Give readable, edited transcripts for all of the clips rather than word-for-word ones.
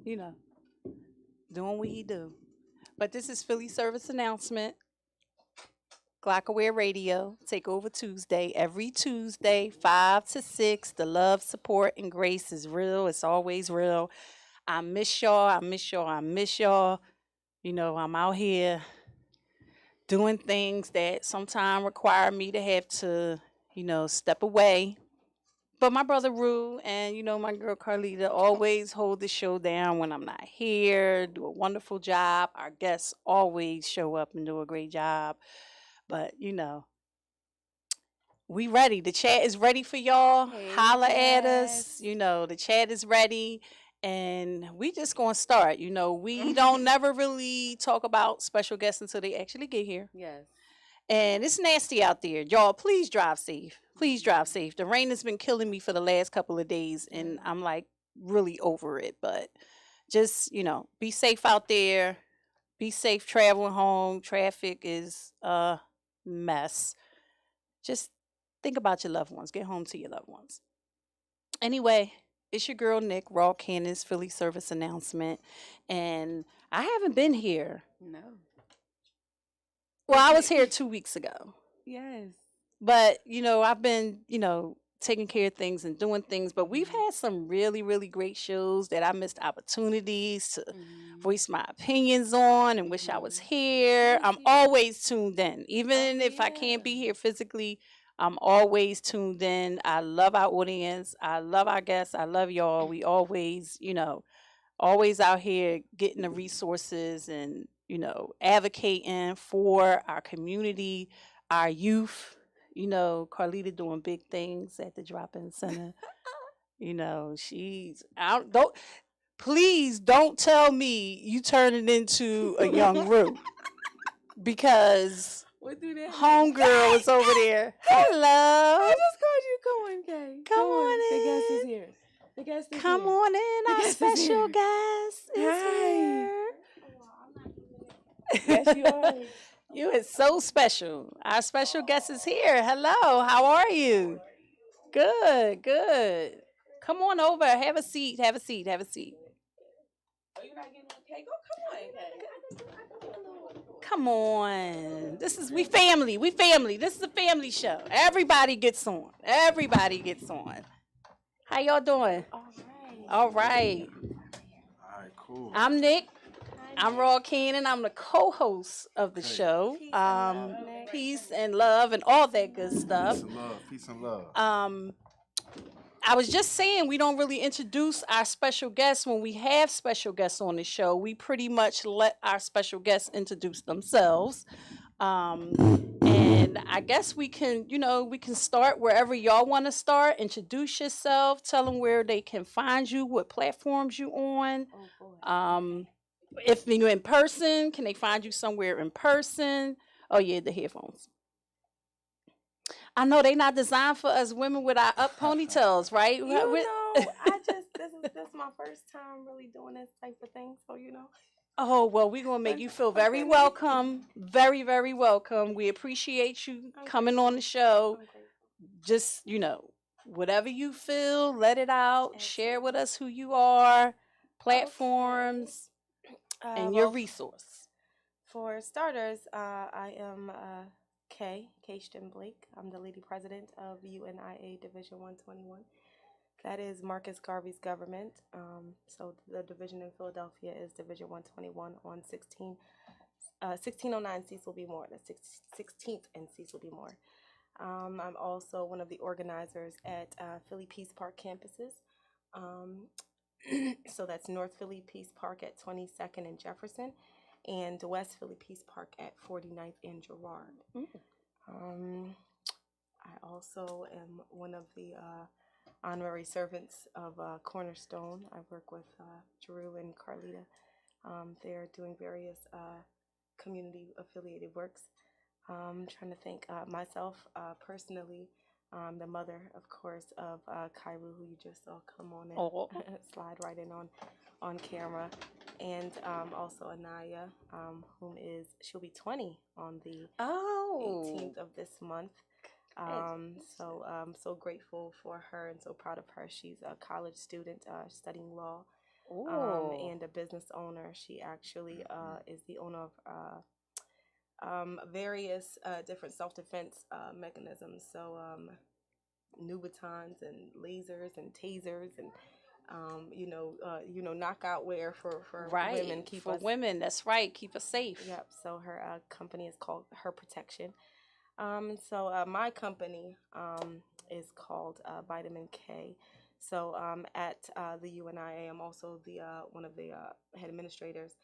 you know, doing what he do. But this is Philly Service Announcement. Glockaware Radio, take over Tuesday. Every Tuesday, 5 to 6. The love, support, and grace is real. It's always real. I miss y'all. I miss y'all. I miss y'all. I'm out here doing things that sometimes require me to have to, step away. But my brother Rue and my girl Carlita always hold the show down when I'm not here, do a wonderful job. Our guests always show up and do a great job. But we ready. The chat is ready for y'all. Hey, Holla at us. Jess. The chat is ready. And we just gonna start. We don't never really talk about special guests until they actually get here. Yes. And it's nasty out there. Y'all, please drive safe. Please drive safe. The rain has been killing me for the last couple of days, and I'm like really over it. But just, be safe out there. Be safe traveling home. Traffic is a mess. Just think about your loved ones. Get home to your loved ones. Anyway, it's your girl Nick, Raw Cannon's Philly Service Announcement. And I haven't been here. No. Well, I was here 2 weeks ago. Yes. But, I've been, taking care of things and doing things. But we've had some really, really great shows that I missed opportunities to voice my opinions on and wish I was here. I'm always tuned in. Even if I can't be here physically, I'm always tuned in. I love our audience. I love our guests. I love y'all. We always, always out here getting the resources and, advocating for our community, our youth. Carlita doing big things at the drop-in center. She's out. Please don't tell me you turn it into a young Rue because What do that? homegirl is over there. Hello. I just called you. Come on, Kay. Come on The guest in. is here. The guest is Come here. on in. The Our guest is special here. guest is Hi. here. Yes, you are. You is so special. Our special guest is here. Hello. How are you? Good, good. Come on over. Have a seat. Have a seat. Have a seat. Oh, you're not getting a cake? Oh, come on, Kay. Come on. We family. We family. This is a family show. Everybody gets on. Everybody gets on. How y'all doing? All right. All right. All right, cool. I'm Nick. I'm Raw Cannon. I'm the co-host of the show. Peace and love and all that good stuff. Peace and love. Peace and love. I was just saying we don't really introduce our special guests when we have special guests on the show. We pretty much let our special guests introduce themselves. And I guess we can start wherever y'all want to start. Introduce yourself. Tell them where they can find you, what platforms you on. Oh, boy. If you're in person, can they find you somewhere in person? Oh yeah, the headphones. I know they not designed for us women with our up ponytails, right? This is my first time really doing this type of thing, so Oh, well, we're going to make you feel very welcome. Very, very welcome. We appreciate you coming on the show. Just, whatever you feel, let it out. Share with us who you are, platforms, and your resource. For starters, I am Kay Blake. I'm the lady president of UNIA Division 121. That is Marcus Garvey's government. So the division in Philadelphia is Division 121 on 1609 Cecil B. Moore. The 16th and Cecil B. Moore. I'm also one of the organizers at Philly Peace Park campuses. So that's North Philly Peace Park at 22nd and Jefferson, and West Philly Peace Park at 49th and Girard. I also am one of the honorary servants of Cornerstone. I work with Jarue and Carlita. They're doing various community affiliated works. I'm trying to think myself personally. The mother, of course, of Kairu, who you just saw come on and slide right in on camera, and also Anaya, she'll be 20 on the 18th of this month. So I'm so grateful for her and so proud of her. She's a college student studying law, and a business owner. She actually is the owner of various different self-defense mechanisms. So Nubitons and lasers and tasers and knockout wear for women Right. keep For us. women, that's right. Keep us safe. Yep. So her company is called Her Protection. My company is called Vitamin K. So at the UNIA, I'm also the one of the head administrators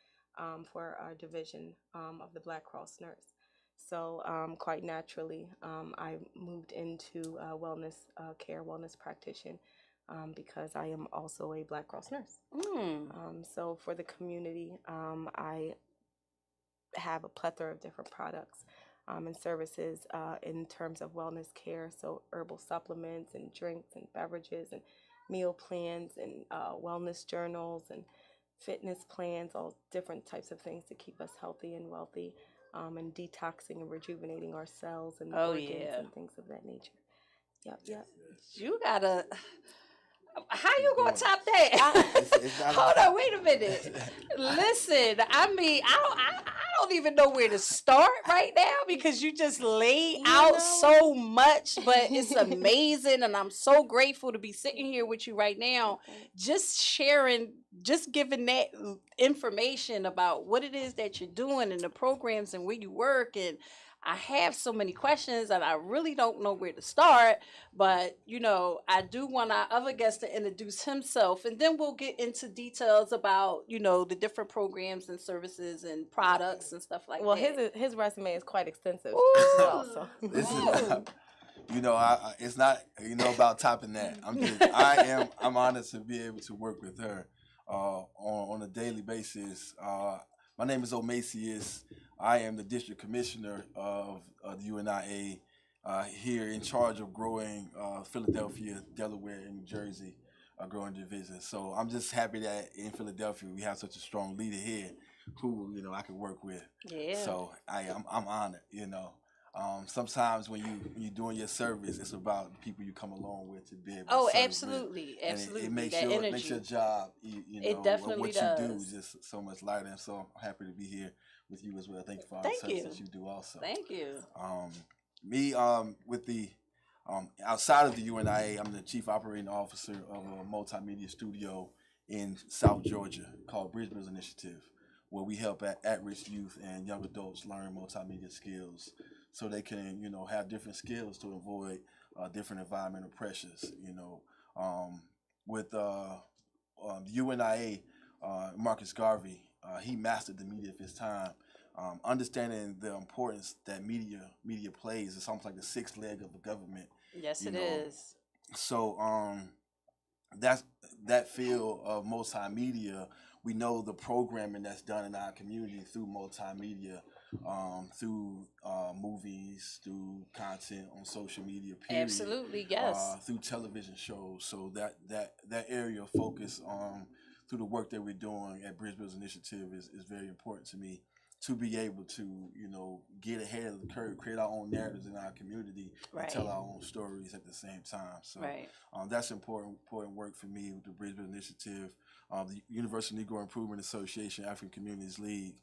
for our division of the Black Cross Nurse. So quite naturally, I moved into wellness care, wellness practitioner, because I am also a Black Cross nurse. So for the community, I have a plethora of different products and services in terms of wellness care. So herbal supplements and drinks and beverages and meal plans and wellness journals and fitness plans, all different types of things to keep us healthy and wealthy, and detoxing and rejuvenating our cells and Oh, organs yeah. and things of that nature. Yep. You gotta. How Keep you gonna going. top that? It's not Hold on, wait a minute. Listen, I mean, I don't even know where to start right now because you just laid You out know. so much, but it's amazing, and I'm so grateful to be sitting here with you right now, just sharing, just giving that information about what it is that you're doing and the programs and where you work. And I have so many questions and I really don't know where to start, but I do want our other guest to introduce himself, and then we'll get into details about, the different programs and services and products and stuff like Well, that. his resume is quite extensive Ooh. as well. So Listen, it's not, about topping that. I'm honored to be able to work with her on a daily basis. My name is Omasius. I am the district commissioner of the UNIA here in charge of growing Philadelphia, Delaware, and New Jersey growing division. So I'm just happy that in Philadelphia we have such a strong leader here who I can work with. Yeah. So I'm honored. Sometimes when you're doing your service, it's about the people you come along with to be able to serve with. Absolutely. And Absolutely. it makes that your energy. makes your job, It definitely what does. you do just so much lighter. And so I'm happy to be here with you as well. Thank you for all Thank the service you. that you do also. Thank you. Me with the outside of the UNIA, I'm the chief operating officer of a multimedia studio in South Georgia called Bridgebill's Initiative, where we help at-risk youth and young adults learn multimedia skills so they can, have different skills to avoid different environmental pressures. With the UNIA, Marcus Garvey, he mastered the media of his time. Understanding the importance that media plays. It's almost like the sixth leg of the government. Yes, it is. So that's that field of multimedia. We know the programming that's done in our community through multimedia, through movies, through content on social media. Period. Absolutely, yes. Through television shows. So that area of focus through the work that we're doing at Bridgebill's Initiative is very important to me, to be able to, get ahead of the curve, create our own narratives in our community, Right. and tell our own stories at the same time. So Right. That's important work for me with the Bridgebill Initiative, the Universal Negro Improvement Association, African Communities League.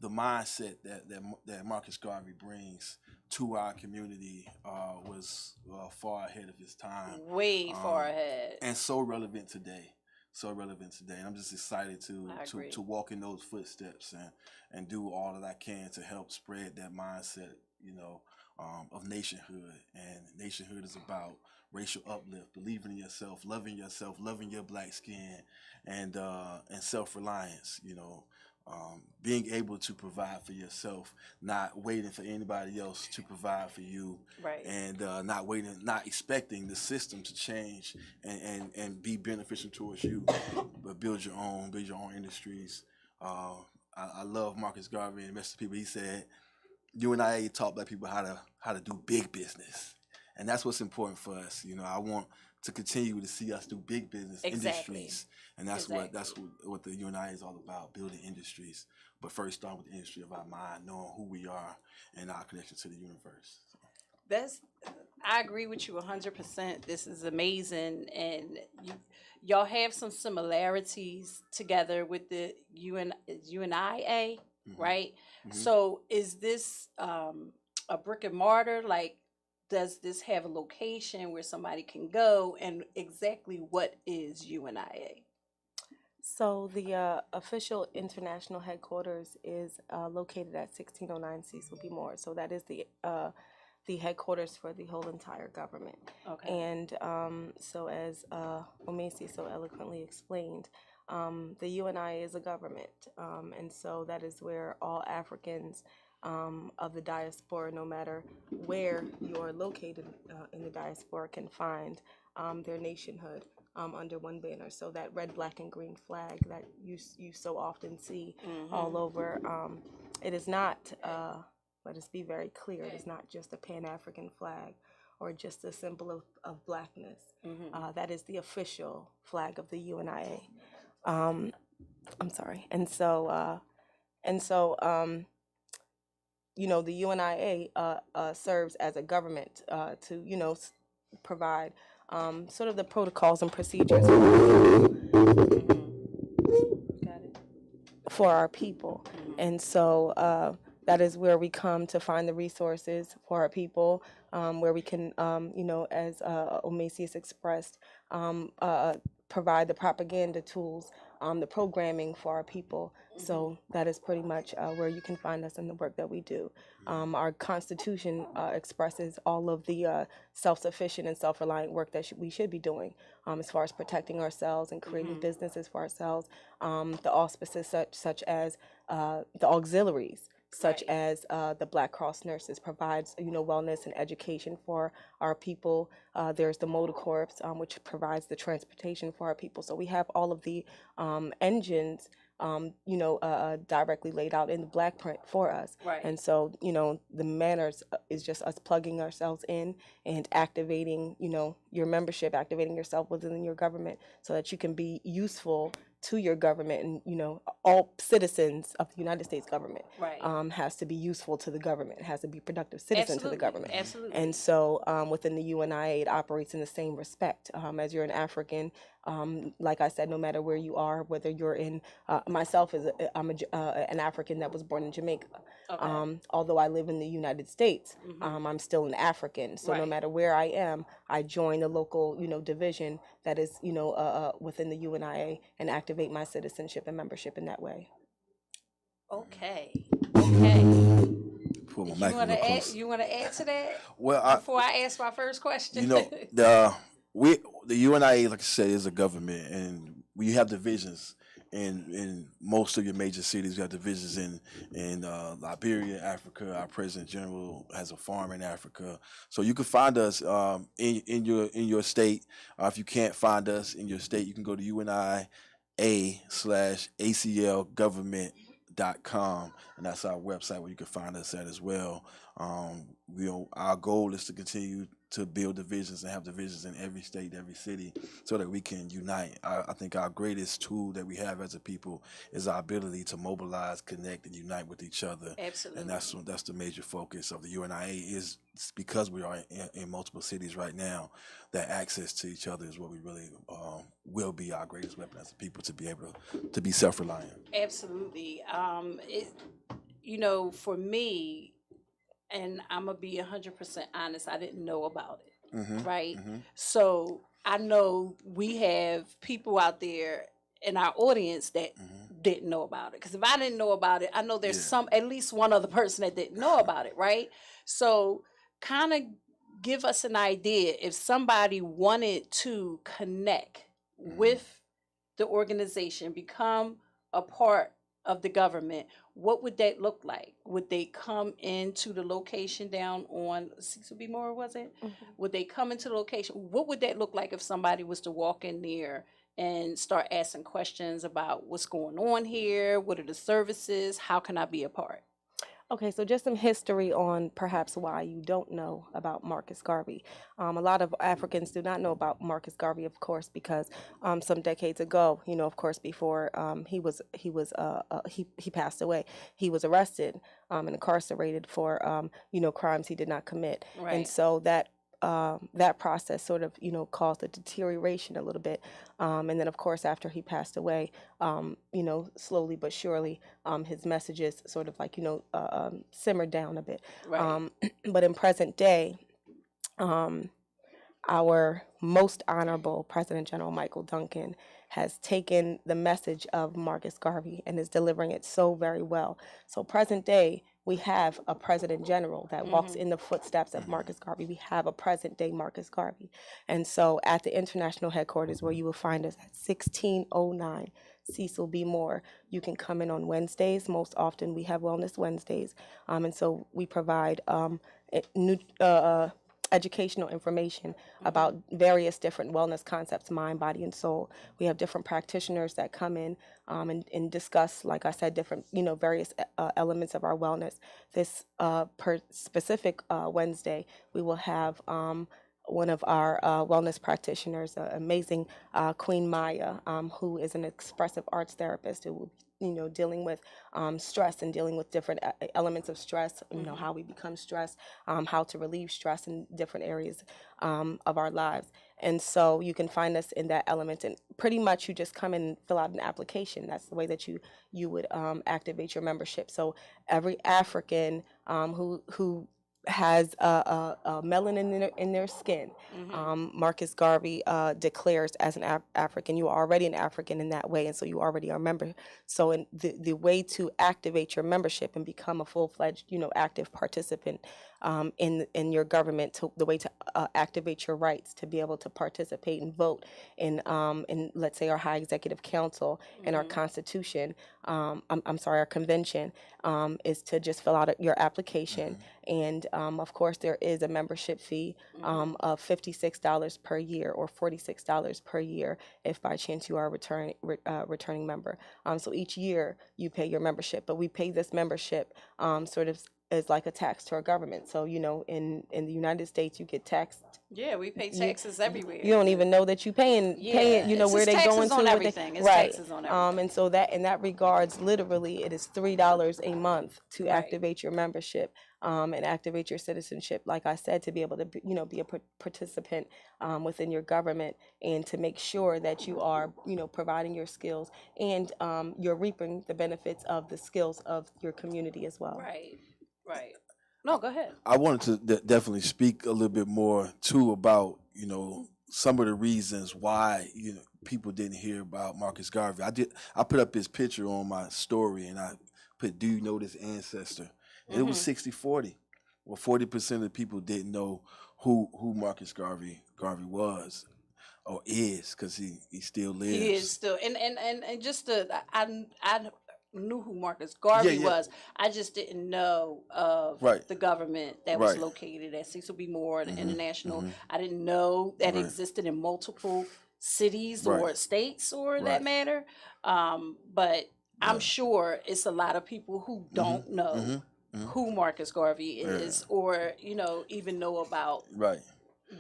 The mindset that Marcus Garvey brings to our community was far ahead of his time. Way far ahead. And so relevant today. And I'm just excited to walk in those footsteps and do all that I can to help spread that mindset, of nationhood. And nationhood is about racial uplift, believing in yourself, loving your black skin, and self-reliance. Being able to provide for yourself, not waiting for anybody else to provide for you, Right. and not expecting the system to change and be beneficial towards you, but build your own industries. I love Marcus Garvey and the rest of the people. He said, UNIA taught black people how to do big business, and that's what's important for us. I want to continue to see us do big business industries, and that's what the UNIA is all about: building industries. But first, start with the industry of our mind, knowing who we are and our connection to the universe. That's I agree with you 100%. This is amazing, and y'all have some similarities together with the UNIA, right? Mhm. So, is this a brick and mortar? Like, does this have a location where somebody can go? And exactly what is UNIA? So the official international headquarters is located at 1609 Cecil B. Moore. So that is the headquarters for the whole entire government. Okay. And so as Omesi so eloquently explained, the UNI is a government. And so that is where all Africans of the diaspora, no matter where you're located in the diaspora, can find their nationhood under one banner. So that red, black, and green flag that you so often see all over, it is not, let us be very clear, it is not just a Pan-African flag or just a symbol of blackness. That is the official flag of the UNIA. I'm sorry. You know, the UNIA serves as a government to, you know, provide sort of the protocols and procedures for our people. And so that is where we come to find the resources for our people, where we can, you know, as Omesius expressed, provide the propaganda tools, the programming for our people. So that is pretty much where you can find us in the work that we do. Our Constitution expresses all of the self-sufficient and self-reliant work that we should be doing as far as protecting ourselves and creating businesses for ourselves. The auspices such as the auxiliaries, such as the Black Cross nurses provides, you know, wellness and education for our people. There's the Motor Corps, which provides the transportation for our people. So we have all of the engines, you know, directly laid out in the Black print for us. Right. And so, you know, the manners is just us plugging ourselves in and activating, you know, your membership, activating yourself within your government so that you can be useful to your government. And, you know, all citizens of the United States government has to be useful to the government, has to be productive citizen to the government. Absolutely. And so within the UNIA, it operates in the same respect. As you're an African, like I said, no matter where you are, whether you're in, myself, I'm an African that was born in Jamaica. Although I live in the United States, I'm still an African. So no matter where I am, I join the local, you know, division that is, you know, within the UNIA and activate my citizenship and membership in that way. Okay. Okay. Pull my You mic a want little to add? closer. You want to add to that Well, before I ask my first question? you know, the UNIA, like I said, is a government, and we have divisions in most of your major cities. We have divisions in Liberia, Africa. Our president general has a farm in Africa, so you can find us in your state. If you can't find us in your state, you can go to UNIA/ACLgovernment.com, and that's our website where you can find us at as well. Our goal is to continue to build divisions and have divisions in every state, every city, so that we can unite. I think our greatest tool that we have as a people is our ability to mobilize, connect, and unite with each other. Absolutely. And that's the major focus of the UNIA, is because we are in multiple cities right now, that access to each other is what we really will be our greatest weapon as a people, to be able to be self-reliant. Absolutely. You know, for me, and I'm gonna be 100% honest, I didn't know about it, right? So I know we have people out there in our audience that didn't know about it. Because if I didn't know about it, I know there's at least one other person that didn't know about it, right? So kind of give us an idea if somebody wanted to connect with the organization, become a part of the government, what would that look like? Would they come into the location down on Cecil B. Moore, was it? Would they come into the location? What would that look like if somebody was to walk in there and start asking questions about what's going on here? What are the services? How can I be a part? Okay, so just some history on perhaps why you don't know about Marcus Garvey. A lot of Africans do not know about Marcus Garvey, of course, because some decades ago, of course, before he passed away, he was arrested and incarcerated for crimes he did not commit, and Right. so that process sort of caused a deterioration a little bit, and then of course after he passed away, slowly but surely his messages sort of like simmered down a bit. Right. But in present day, um, our most honorable President General Michael Duncan has taken the message of Marcus Garvey and is delivering it so very well. So present day, we have a President General that walks Mm-hmm. in the footsteps of Marcus Garvey. We have a present day Marcus Garvey. And so at the international headquarters, where you will find us at 1609 Cecil B. Moore, you can come in on Wednesdays. Most often we have Wellness Wednesdays. And so we provide new educational information about various different wellness concepts, mind, body, and soul. We have different practitioners that come in and discuss, like I said, different, various elements of our wellness. This per specific Wednesday, we will have one of our wellness practitioners, amazing Queen Maya, who is an expressive arts therapist who will be dealing with stress and dealing with different elements of stress, how we become stressed, how to relieve stress in different areas of our lives. And so you can find us in that element, and pretty much you just come in and fill out an application. That's the way that you would activate your membership. So every African who has melanin in their skin, Marcus Garvey declares as an African. You are already an African in that way, and so you already are a member. So in the way to activate your membership and become a full-fledged, active participant in your government, the way to activate your rights to be able to participate and vote in let's say our High Executive Council and our Constitution, I'm sorry, our convention, is to just fill out your application. And of course, there is a membership fee of $56 per year or $46 per year if by chance you are a returning member. So each year you pay your membership, but we pay this membership sort of as like a tax to our government. So in the United States, you get taxed. Yeah, we pay You taxes everywhere. you don't even know that you paying. It's Where just they going taxes on to. everything. It's Right. taxes on everything. And so that in that regards, literally, it is $3 a month to Right. activate your membership. And activate your citizenship, like I said, to be able to be a participant within your government, and to make sure that you are providing your skills, and you're reaping the benefits of the skills of your community as well. Right. Right. No, go ahead. I wanted to definitely speak a little bit more too about some of the reasons why people didn't hear about Marcus Garvey. I put up his picture on my story, and I put, "Do you know this ancestor?" It was 60-40. Well, 40% of the people didn't know who Marcus Garvey was or is, because he still lives. He is still, and just I knew who Marcus Garvey was. I just didn't know of the government that was located at Cecil B. Moore International. I didn't know that existed in multiple cities or states, or that matter. But I'm sure it's a lot of people who don't know who Marcus Garvey is, or even know about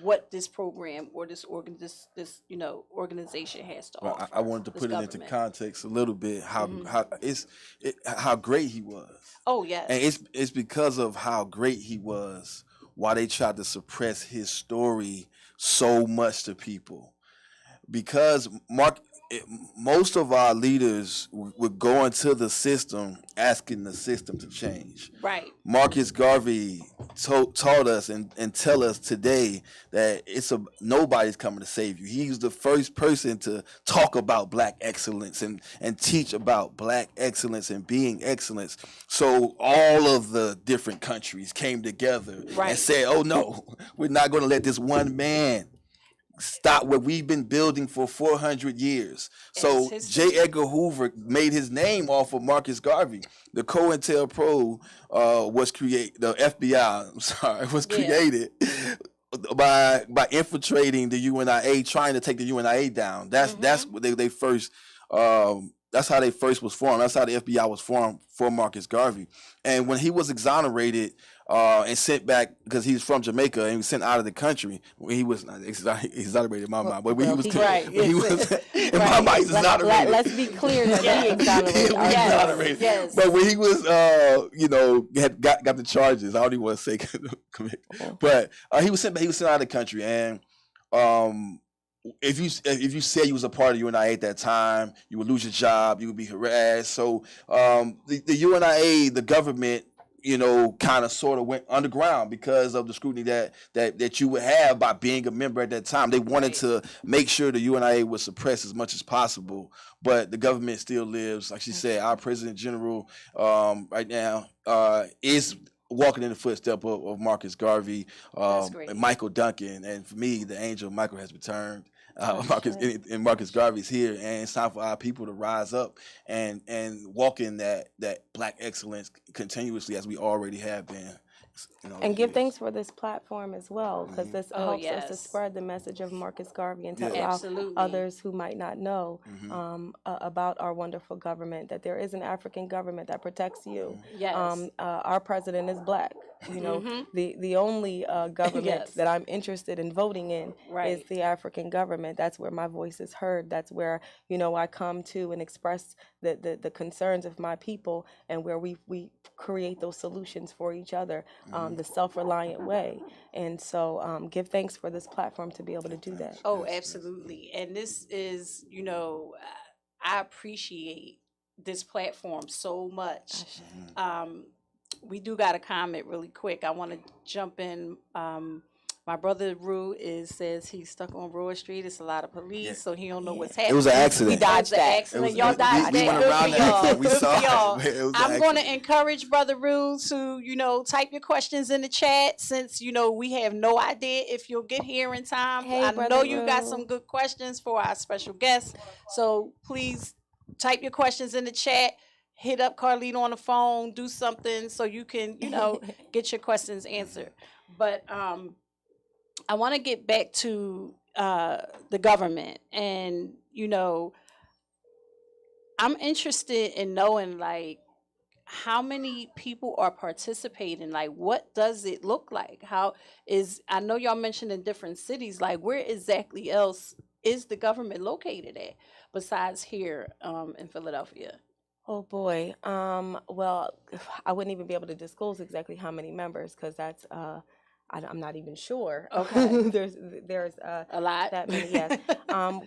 what this program or this organization has to offer. I wanted to put it into context a little bit, how great he was. Oh yes. And it's because of how great he was why they tried to suppress his story so much to people. Because most of our leaders would go into the system asking the system to change. Right. Marcus Garvey taught us and tell us today that nobody's coming to save you. He was the first person to talk about Black excellence and teach about Black excellence and being excellence. So all of the different countries came together and said, "Oh no, we're not going to let this one man stop what we've been building for 400 years. So J. Edgar Hoover made his name off of Marcus Garvey. The COINTELPRO was created, the FBI, was created by infiltrating the UNIA, trying to take the UNIA down. That's what they first That's how they first was formed. That's how the FBI was formed for Marcus Garvey. And when he was exonerated and sent back, because he's from Jamaica and he was sent out of the country, when he was not exonerated in my mind, but when he was right. when he was in my mind, he's exonerated. Let's be clear that he exonerated. Exonerated. Yes. But when he was, had got the charges, I don't even want to say convicted, but he was sent out of the country, and if you said you was a part of UNIA at that time, you would lose your job, you would be harassed. So the UNIA, the government, kind of sort of went underground because of the scrutiny that you would have by being a member at that time. They wanted to make sure the UNIA was suppressed as much as possible, but the government still lives. Like she said, our President General right now is walking in the footsteps of Marcus Garvey, and Michael Duncan, and for me, the angel Michael has returned. Marcus Garvey's here, and it's time for our people to rise up and walk in that Black excellence continuously, as we already have been. And give thanks for this platform as well, because this helps us to spread the message of Marcus Garvey and to allow others who might not know about our wonderful government, that there is an African government that protects you. Yes. Our president is Black. The only government that I'm interested in voting in is the African government. That's where my voice is heard. That's where I come to and express the concerns of my people, and where we create those solutions for each other, the self-reliant way. And so give thanks for this platform to be able to do that. Oh, absolutely. And this is, I appreciate this platform so much. We do got a comment really quick. I want to jump in. My brother Rue says he's stuck on Broad Street. It's a lot of police, so he don't know what's happening. It was an accident. We dodged that. Accident. Y'all dodged we that. went around the accident. We saw it. I'm going to encourage Brother Rue to, type your questions in the chat, since, we have no idea if you'll get here in time. Hey, I know you Rue. got some good questions for our special guest, so please type your questions in the chat. Hit up Carlita on the phone, do something so you can, get your questions answered. But I want to get back to the government, and, I'm interested in knowing, how many people are participating? What does it look like? I know y'all mentioned in different cities, where exactly else is the government located at besides here in Philadelphia? Oh boy. Well, I wouldn't even be able to disclose exactly how many members, because that's I'm not even sure. Okay. there's A lot. that many. Yes.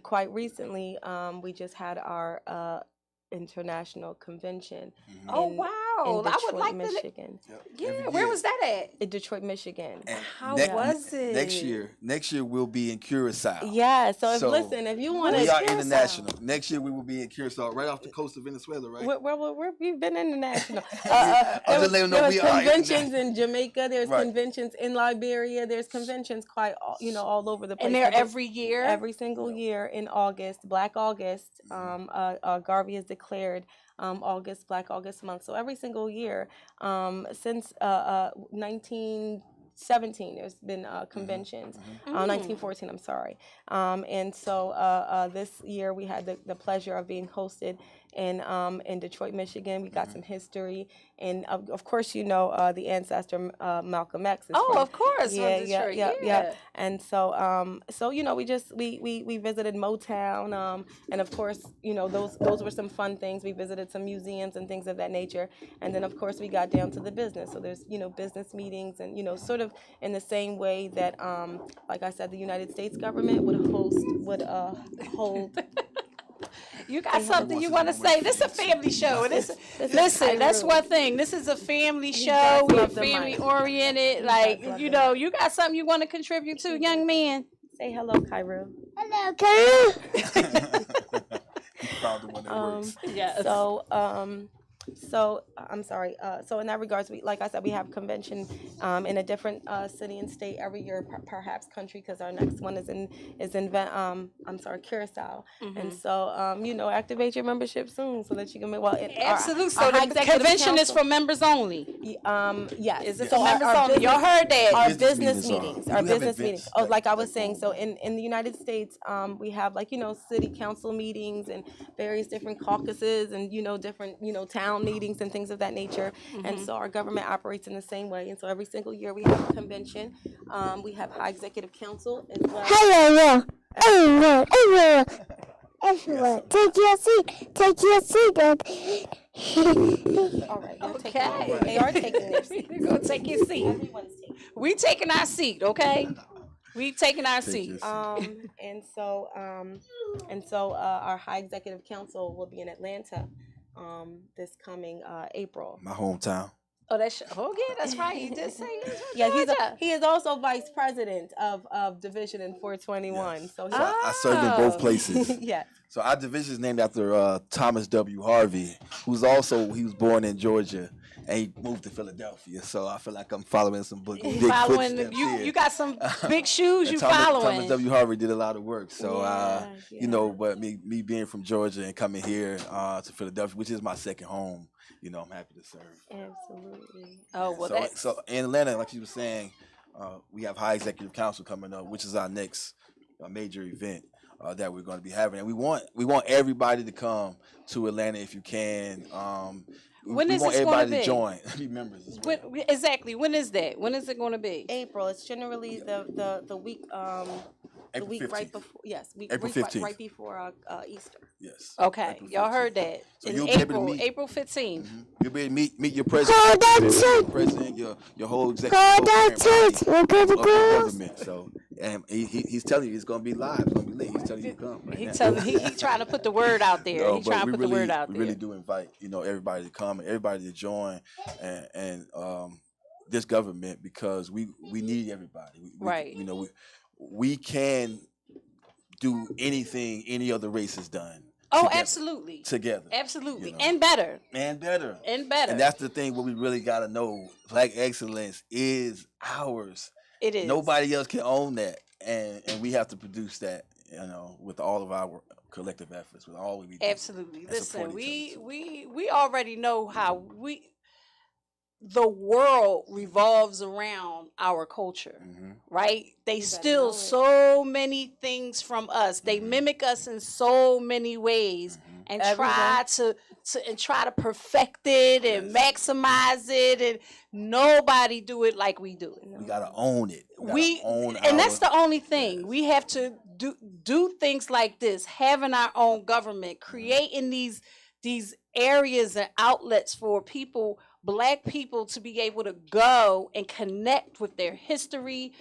Quite recently, we just had our international convention. Oh wow! In Detroit, I would like Michigan. Yeah, where was that at? In Detroit, Michigan. How was it? Next year we'll be in Curacao. Yeah. So if you want to, we are international. Next year we will be in Curacao, right off the coast of Venezuela, right? We've been international. I'm just letting you know we are conventions in Jamaica. There's conventions in Liberia. There's conventions all over the place. And they're every year. Every single year in August, Black August. Garvey has declared Black August month. So every single year since 1917, there's been conventions. 1914, I'm sorry. And so this year we had the pleasure of being hosted in Detroit, Michigan. We got some history, and of course, the ancestor Malcolm X. Of course, yeah, from Detroit. yeah. And so, we visited Motown, and of course, those were some fun things. We visited some museums and things of that nature, and then of course we got down to the business. So there's business meetings, and sort of in the same way that, like I said, the United States government would hold. You got something you want to say? This is a family show. Listen, that's one thing. This is a family show. We're family oriented. You got something you want to contribute to, young man? Say hello, Cairo. Hello, Cairo. You found the one that works. Yes. So, So I'm sorry. So in that regards, like I said, we have convention in a different city and state every year, perhaps country, because our next one I'm sorry, Curacao. And Hmm. so activate your membership soon so that you can make Absolutely. our So high the executive convention is council. for members only. Yes. Is it So for members only? Y'all heard that? our Business business meetings meetings, we our do have business meetings. events Oh, like I was that go saying, so on. in the United States, we have like city council meetings and various different caucuses and different town meetings and things of that nature. And Hmm. so our government operates in the same way. And so every single year we have a convention. We have high executive council as well. Hello, everyone, everyone, Yes. take your seat, dog. All right, they're Okay. they are taking their seat. You're gonna take your seat. Everyone's taking. We taking our seat, okay? We taking our Take your seat. seat. And so our high executive council will be in Atlanta this coming April. My hometown. Oh, that's right. You did say it. Yeah, Georgia. he is also vice president of division in 421. Yes. So So I served in both Oh. places. yeah. So our division is named after Thomas W. Harvey, he was born in Georgia and he moved to Philadelphia. So I feel like I'm following some big Following footsteps you, here. you got some big shoes. And You Thomas following. W. Harvey did a lot of work. So Yeah. but me being from Georgia and coming here to Philadelphia, which is my second home, I'm happy to serve. Absolutely. Oh well, so, that's so in Atlanta, like you were saying, we have High Executive Council coming up, which is our next major event that we're going to be having, and we want everybody to come to Atlanta if you can. When we is want this gonna everybody to be? join, be members as well. Exactly. When is that? When is it going to be? April. It's generally the week the April week 15th. right before April April week 15th. right before Easter. Yes. Okay, April y'all 15th. heard that. So In you'll be able to April, meet. April 15th. You'll be able to meet your president, Call that your president, your whole executive Call program that body We're good to of the go. government. So, and he's telling you it's going to be live. It's going to be lit. He's telling you to come. Right He now. telling he trying to put the word out there. No, He trying to put the word out we there. really do invite everybody to come and everybody to join and this government because we need everybody. Right. We can do anything any other race has done. Oh, together, absolutely. Together. Absolutely. And better. And better. And better. And that's the thing what we really gotta know. Black excellence is ours. It is. Nobody else can own that. And we have to produce that, with all of our collective efforts, with all we do. Absolutely. and Listen, support each other. we already know how the world revolves around our culture, right? They better steal know it. so many things from us. They Mhm. mimic us in so many ways and try to perfect it and Yes. maximize it, and nobody do it like we do it. We gotta own it. We gotta own and that's our- the only thing. Yes. We have to do things like this, having our own government, creating these areas and outlets for people, Black people, to be able to go and connect with their history,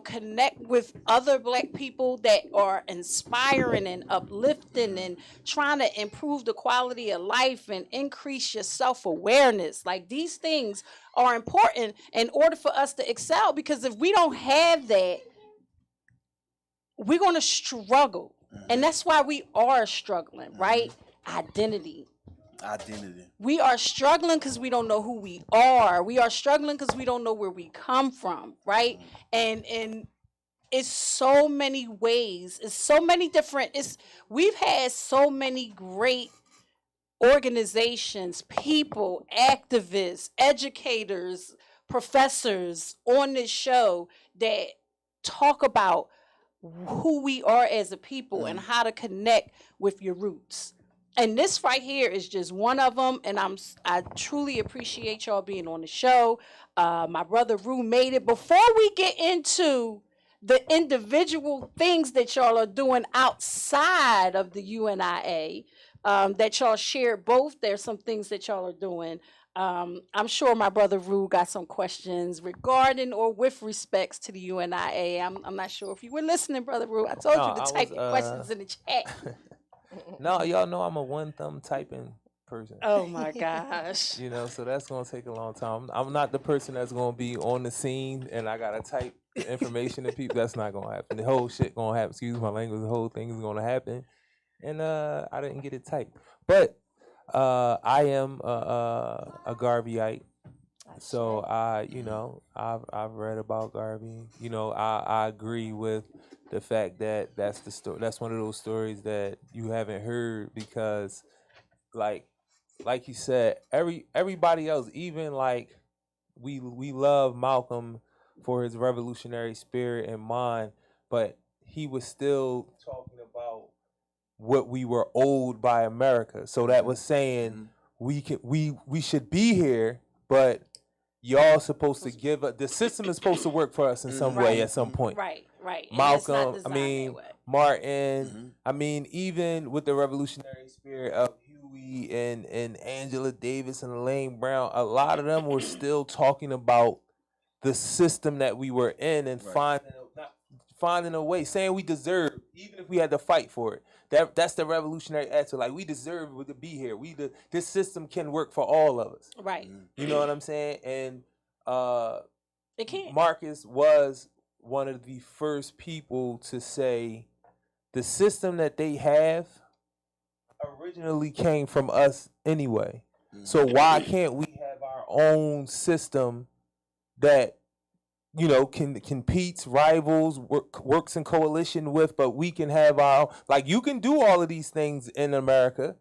connect with other Black people that are inspiring and uplifting and trying to improve the quality of life and increase your self-awareness. Like, these things are important in order for us to excel, because if we don't have that, we're going to struggle. And that's why we are struggling, right? Identity. We are struggling because we don't know who we are. We are struggling because we don't know where we come from, right? And it's so many ways. It's so many different. We've had so many great organizations, people, activists, educators, professors on this show that talk about who we are as a people and how to connect with your roots. And this right here is just one of them, and I truly appreciate y'all being on the show. My brother Rue made it. Before we get into the individual things that y'all are doing outside of the UNIA, that y'all shared both, there's some things that y'all are doing. I'm sure my brother Rue got some questions regarding or with respects to the UNIA. I'm not sure if you were listening, brother Rue. I told you to type your questions in the chat. No, y'all know I'm a one thumb typing person. Oh my gosh. So that's gonna take a long time. I'm not the person that's gonna be on the scene and I gotta type the information to people. That's not gonna happen. The whole shit gonna happen. Excuse my language. The whole thing is gonna happen, and I didn't get it typed. But I am a Garveyite. So I've read about Garvey. I agree with the fact that that's the story. That's one of those stories that you haven't heard because, like you said, everybody else, even like we love Malcolm for his revolutionary spirit and mind, but he was still talking about what we were owed by America. So that was saying we should be here, but y'all supposed to give us, the system is supposed to work for us in some way at some point. Right. And it's not Malcolm, designed that way. Martin, even with the revolutionary spirit of Huey and Angela Davis and Elaine Brown, a lot of them were still talking about the system that we were in and finding a way, saying we deserve, even if we had to fight for it. That's the revolutionary attitude. Like, we deserve to be here. This system can work for all of us. Right. You know what I'm saying? And it can't. Marcus was one of the first people to say the system that they have originally came from us anyway. So why can't we have our own system that competes, rivals, works in coalition with, but we can have our, like, you can do all of these things in America,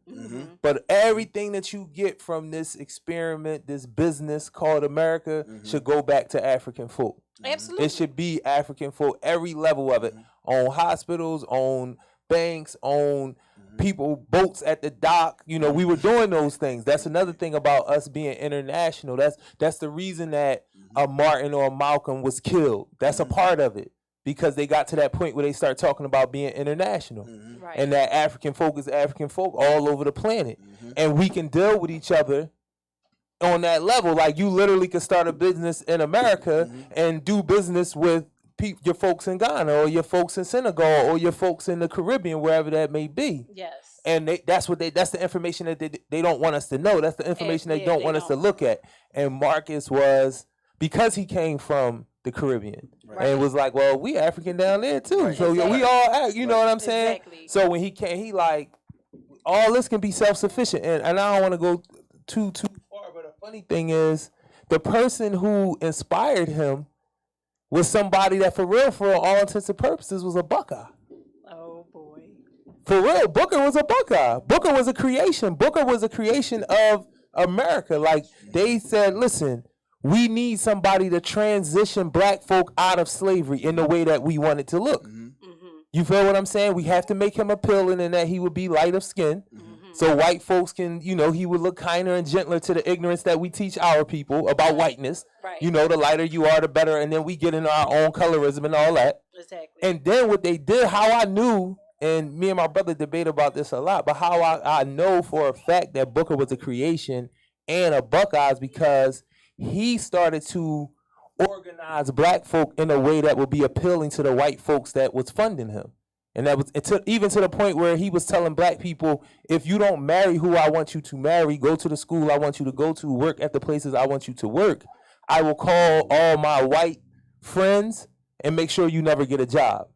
but everything that you get from this experiment, this business called America, should go back to African folk. Absolutely. It should be African folk, every level of it, on hospitals, on banks, on people, boats at the dock. We were doing those things. That's another thing about us being international. That's the reason that a Martin or a Malcolm was killed. That's a part of it, because they got to that point where they start talking about being international, and that African folk is African folk all over the planet, and we can deal with each other on that level. Like, you literally could start a business in America and do business with your folks in Ghana or your folks in Senegal or your folks in the Caribbean, wherever that may be. Yes. And that's the information that they don't want us to know. That's the information they don't want us to look at. And Marcus was, because he came from the Caribbean, and was like, well, we African down there too. So we all, you know what I'm saying? Exactly. So when he came, he like, all this can be self-sufficient. And I don't want to go too far, but the funny thing is, the person who inspired him was somebody that, for all intents and purposes, was a Buckeye. Oh boy. For real, Booker was a Buckeye. Booker was a creation. Booker was a creation of America. Like, they said, listen, we need somebody to transition black folk out of slavery in the way that we want it to look. You feel what I'm saying? We have to make him appealing in that he would be light of skin. So white folks can, he would look kinder and gentler to the ignorance that we teach our people about whiteness. Right. The lighter you are, the better. And then we get into our own colorism and all that. Exactly. And then what they did, how I knew, and me and my brother debate about this a lot, but how I know for a fact that Booker was a creation and a Buckeyes, because he started to organize black folk in a way that would be appealing to the white folks that was funding him. And that was even to the point where he was telling black people, if you don't marry who I want you to marry, go to the school I want you to go to, work at the places I want you to work, I will call all my white friends and make sure you never get a job.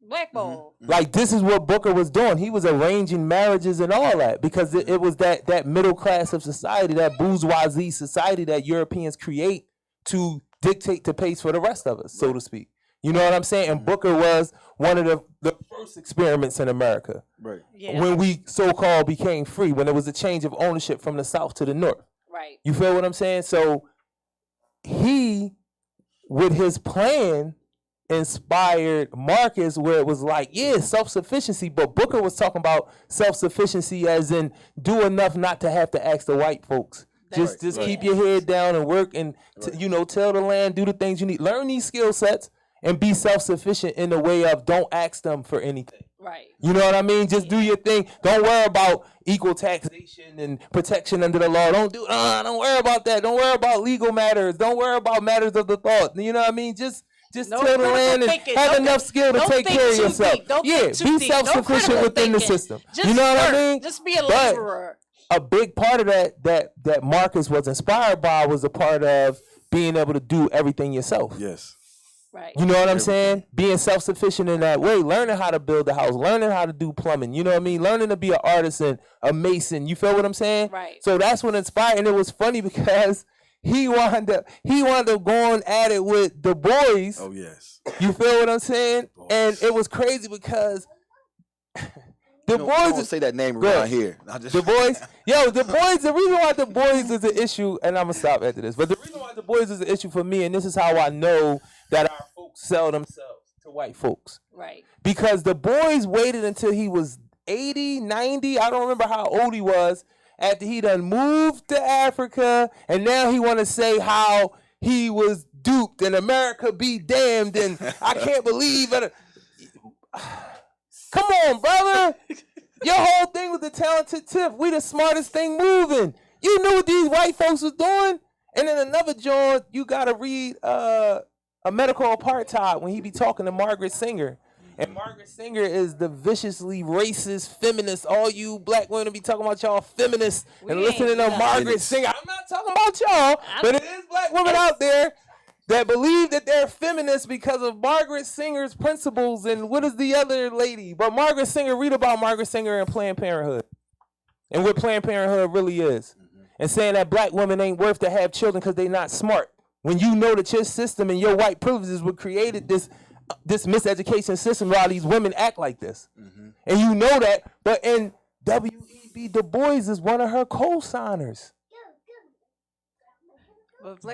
Blackball. Like, this is what Booker was doing. He was arranging marriages and all that, because it was that middle class of society, that bourgeoisie society that Europeans create to dictate the pace for the rest of us, so to speak. You know what I'm saying? And Booker was one of the first experiments in America. Right. Yeah. When we so-called became free, when there was a change of ownership from the South to the North. Right. You feel what I'm saying? So he, with his plan, inspired Marcus, where it was like, yeah, self-sufficiency, but Booker was talking about self-sufficiency as in do enough not to have to ask the white folks. Just keep your head down and work and, till the land, do the things you need. Learn these skill sets and be self-sufficient in the way of don't ask them for anything. Right. You know what I mean? Just do your thing. Don't worry about equal taxation and protection under the law. Don't worry about that. Don't worry about legal matters. Don't worry about matters of the thought. You know what I mean? Just till the land and have enough skill to take care of yourself. Be self-sufficient within the system. Just you know what I mean? Just be a laborer. A big part of that Marcus was inspired by was a part of being able to do everything yourself. Yes. Right. You know what I'm Everything. saying? Being self-sufficient in that way, learning how to build a house, learning how to do plumbing, you know what I mean? Learning to be an artisan, a mason, you feel what I'm saying? Right. So that's what inspired, and it was funny because he wound up going at it with the boys. Oh yes. You feel what I'm saying? Boys. And it was crazy because the You boys don't say that name Go around ahead. here. I just the boys, the boys, the reason why the boys is an issue, and I'm gonna stop after this, but the reason why the boys is an issue for me, and this is how I know that our folks sell themselves to white folks. Right. Because the boys waited until he was 80, 90, I don't remember how old he was, after he done moved to Africa, and now he want to say how he was duped and America be damned, and I can't believe it. Come on, brother. Your whole thing was the talented tip. We the smartest thing moving. You knew what these white folks was doing. And then another joint, you gotta read A Medical Apartheid when he be talking to Margaret Singer. And Margaret Singer is the viciously racist feminist. All you black women be talking about y'all feminists and We listening ain't to none. Margaret Singer. I'm not talking about y'all, but it is black women out there that believe that they're feminists because of Margaret Singer's principles. And what is the other lady? But Margaret Singer, read about Margaret Singer and Planned Parenthood and what Planned Parenthood really is. And saying that black women ain't worth to have children because they not smart. When you know that your system and your white privileges were created this miseducation system where all these women act like this. And you know that, but in W.E.B. Du Bois is one of her co-signers.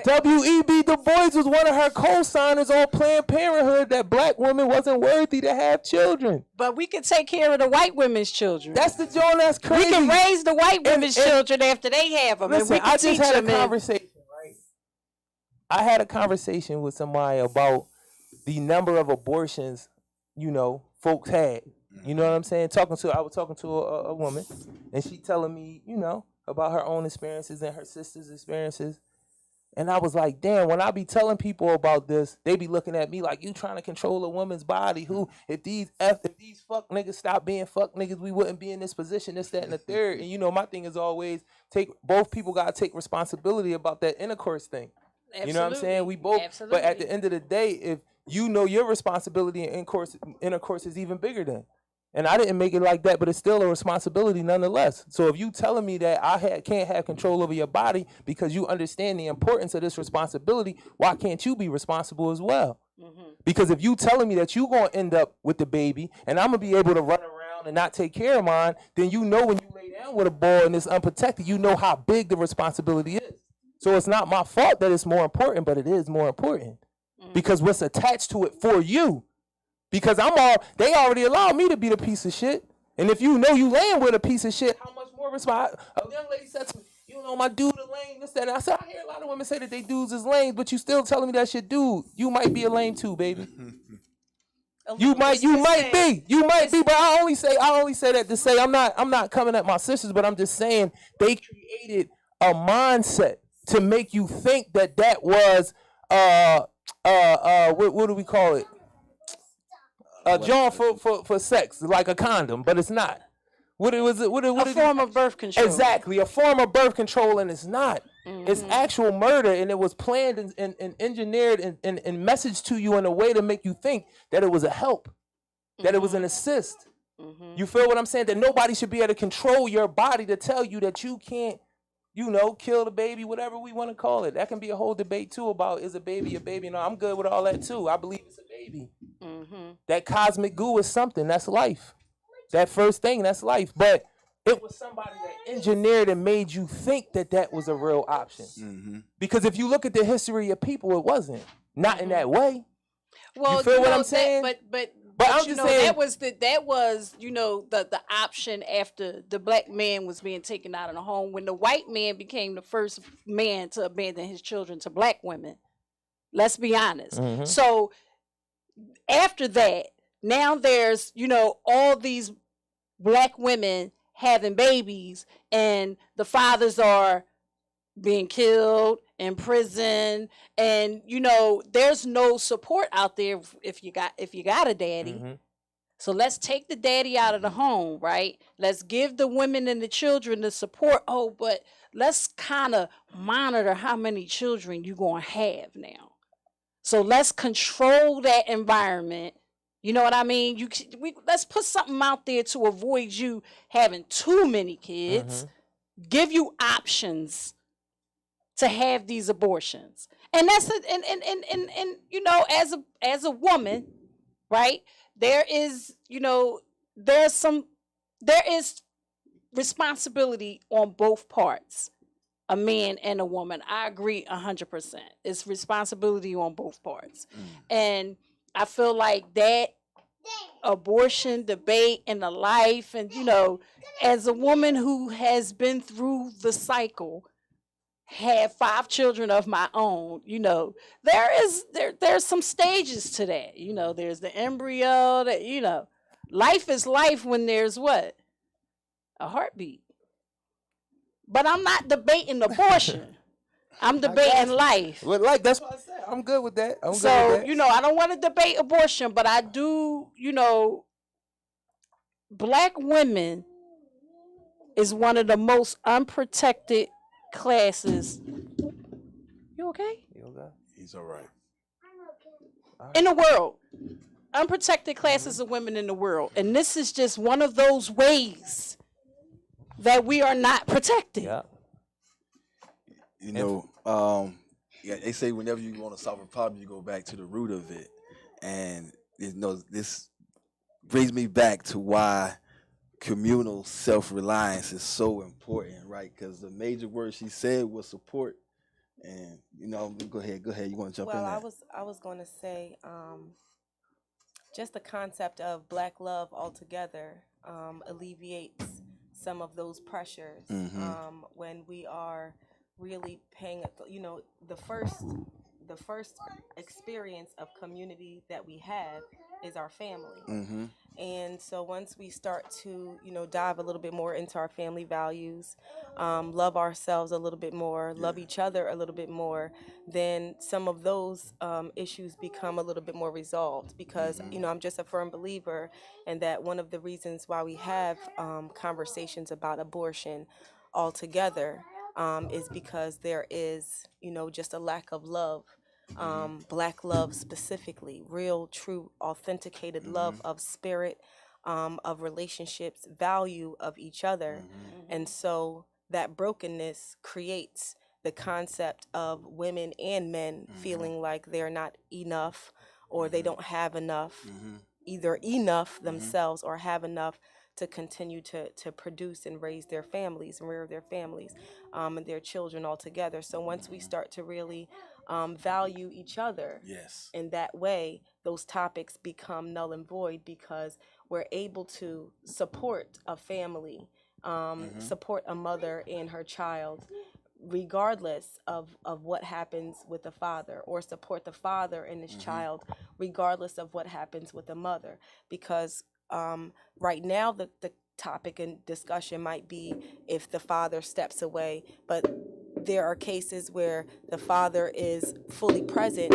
W.E.B. Du Bois was one of her co-signers on Planned Parenthood that black women wasn't worthy to have children. But we can take care of the white women's children. That's the joint that's crazy. We can raise the white women's and- children after they have them. Listen, and we can I just teach had them. a conversation, right? I had a conversation with somebody about the number of abortions, folks had. You know what I'm saying? I was talking to a woman, and she telling me, about her own experiences and her sister's experiences. And I was like, damn, when I be telling people about this, they be looking at me like, you trying to control a woman's body. Who, if these fuck niggas stop being fuck niggas, we wouldn't be in this position, this, that, and the third. And my thing is always both people got to take responsibility about that intercourse thing. Absolutely. You know what I'm saying? We both, Absolutely. but at the end of the day, if you know your responsibility in intercourse is even bigger than. And I didn't make it like that, but it's still a responsibility nonetheless. So if you telling me that can't have control over your body because you understand the importance of this responsibility, why can't you be responsible as well? Because if you telling me that you going to end up with the baby and I'm going to be able to run around and not take care of mine, then when you lay down with a boy and it's unprotected, you know how big the responsibility is. So it's not my fault that it's more important, but it is more important because what's attached to it for you. Because they already allowed me to be the piece of shit. And if you know you laying with a piece of shit, how much more responsible? A young lady said to me, my dude a lame, this, that. And I said, I hear a lot of women say that they dudes is lame, but you still telling me that's your dude. You might be a lame too, baby. You might be, but I only say that to say I'm not coming at my sisters, but I'm just saying they created a mindset to make you think that was what do we call it? John for sex, like a condom, but it's not. A form of birth control. Exactly, a form of birth control, and it's not. It's actual murder, and it was planned and engineered and messaged to you in a way to make you think that it was a help, that it was an assist. You feel what I'm saying? That nobody should be able to control your body to tell you that you can't, kill the baby, whatever we want to call it. That can be a whole debate too about is a baby a baby. I'm good with all that too. I believe it's a baby. That cosmic goo is something. That's life. That first thing, that's life. But it was somebody that engineered and made you think that was a real option. Because if you look at the history of people, it wasn't. Not in that way. Well, you feel what I'm saying? But I'm just saying that was the option after the black man was being taken out of the home when the white man became the first man to abandon his children to black women. Let's be honest. So after that, now there's all these black women having babies and the fathers are being killed, in prison, and there's no support out there if you got a daddy. So let's take the daddy out of the home, right? Let's give the women and the children the support. Oh, but let's kind of monitor how many children you're going to have now. So let's control that environment. You know what I mean? Let's put something out there to avoid you having too many kids. Give you options to have these abortions. And that's and you know, as a woman, right? There is, you know, there is responsibility on both parts, a man and a woman. I agree 100%. It's responsibility on both parts. And I feel like that abortion debate and the life, and you know, as a woman who has been through the cycle, had 5 children of my own, you know, there's some stages to that. You know, there's the embryo, that, you know, life is life when there's what? A heartbeat. But I'm not debating abortion. I'm debating life. But like that's what I said. I'm good with that. I'm good with So, that. you know, I don't want to debate abortion, but I do, you know, black women is one of the most unprotected classes. You okay? You okay? He's all right. In the world. Unprotected classes of women in the world. And this is just one of those ways that we are not protected. Yeah. You know, yeah, they say whenever you want to solve a problem, you go back to the root of it. And you know, this brings me back to why communal self-reliance is so important, right? Because the major word she said was support. And you know, go ahead. You want to jump in there? Well, I was going to say, just the concept of black love altogether alleviates some of those pressures when we are really paying. You know, the first experience of community that we have is our family. And so once we start to, you know, dive a little bit more into our family values, love ourselves a little bit more, love each other a little bit more, then some of those issues become a little bit more resolved. Because, you know, I'm just a firm believer in that one of the reasons why we have conversations about abortion altogether is because there is, you know, just a lack of love. Black love specifically, real, true, authenticated love of spirit, of relationships, value of each other. And so that brokenness creates the concept of women and men feeling like they're not enough, or they don't have enough, either enough themselves or have enough to continue to produce and raise their families and rear their families and their children all together. So once we start to really value each other in that way, those topics become null and void, because we're able to support a family, support a mother and her child, regardless of what happens with the father, or support the father and his child, regardless of what happens with the mother. Because right now the topic and discussion might be if the father steps away, but there are cases where the father is fully present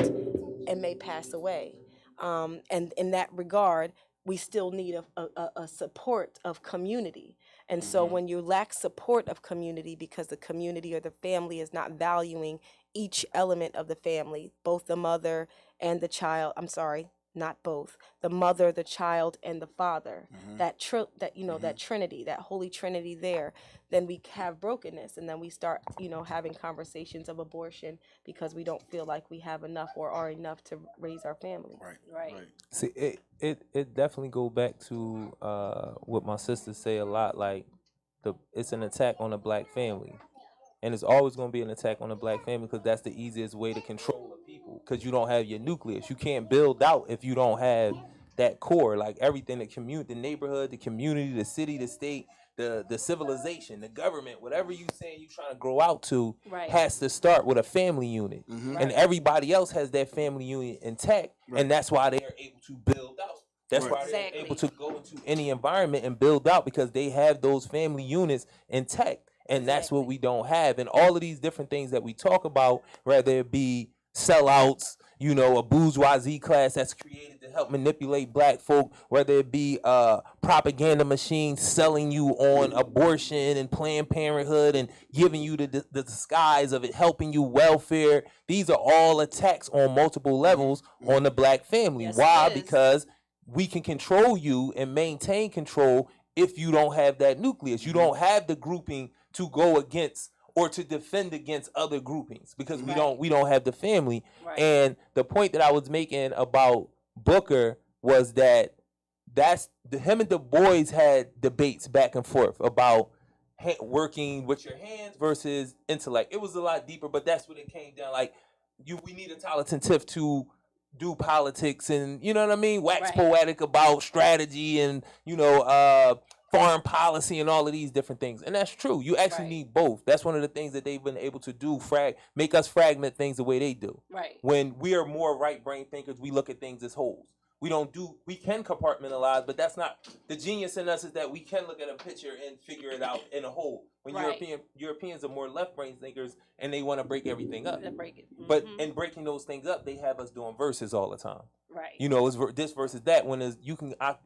and may pass away. And in that regard, we still need a support of community. And so when you lack support of community because the community or the family is not valuing each element of the family, both the mother and the child, I'm sorry, not both, the mother, the child, and the father, that Trinity, that Holy Trinity there, then we have brokenness, and then we start, you know, having conversations of abortion because we don't feel like we have enough or are enough to raise our family. Right. See, it definitely go back to what my sisters say a lot. Like it's an attack on the black family, and it's always going to be an attack on the black family because that's the easiest way to control a people. Because you don't have your nucleus, you can't build out if you don't have that core. Like everything, the neighborhood, the community, the city, the state, the civilization, the government, whatever you saying you trying to grow out to, has to start with a family unit, and everybody else has that family unit intact, and that's why they are able to build out. That's why they're able to go into any environment and build out, because they have those family units intact. And that's what we don't have. And all of these different things that we talk about, whether it be sellouts, you know, a bourgeoisie class that's created to help manipulate black folk, whether it be propaganda machines selling you on abortion and Planned Parenthood and giving you the disguise of it helping you welfare. These are all attacks on multiple levels on the black family. Yes, Why? it is. Because we can control you and maintain control if you don't have that nucleus. You don't have the grouping to go against or to defend against other groupings because we don't have the family. Right. And the point that I was making about Booker was that him and Du Bois had debates back and forth about working with your hands versus intellect. It was a lot deeper, but that's what it came down. Like we need a talented Tiff to do politics and you know what I mean, wax poetic about strategy and foreign policy and all of these different things. And that's true. You actually need both. That's one of the things that they've been able to do, make us fragment things the way they do. Right. When we are more right brain thinkers, we look at things as wholes. We can compartmentalize, but that's not the genius in us is that we can look at a picture and figure it out in a whole. When Europeans are more left brain thinkers and they want to break everything up. But in breaking those things up, they have us doing verses all the time. Right. You know, it's this versus that when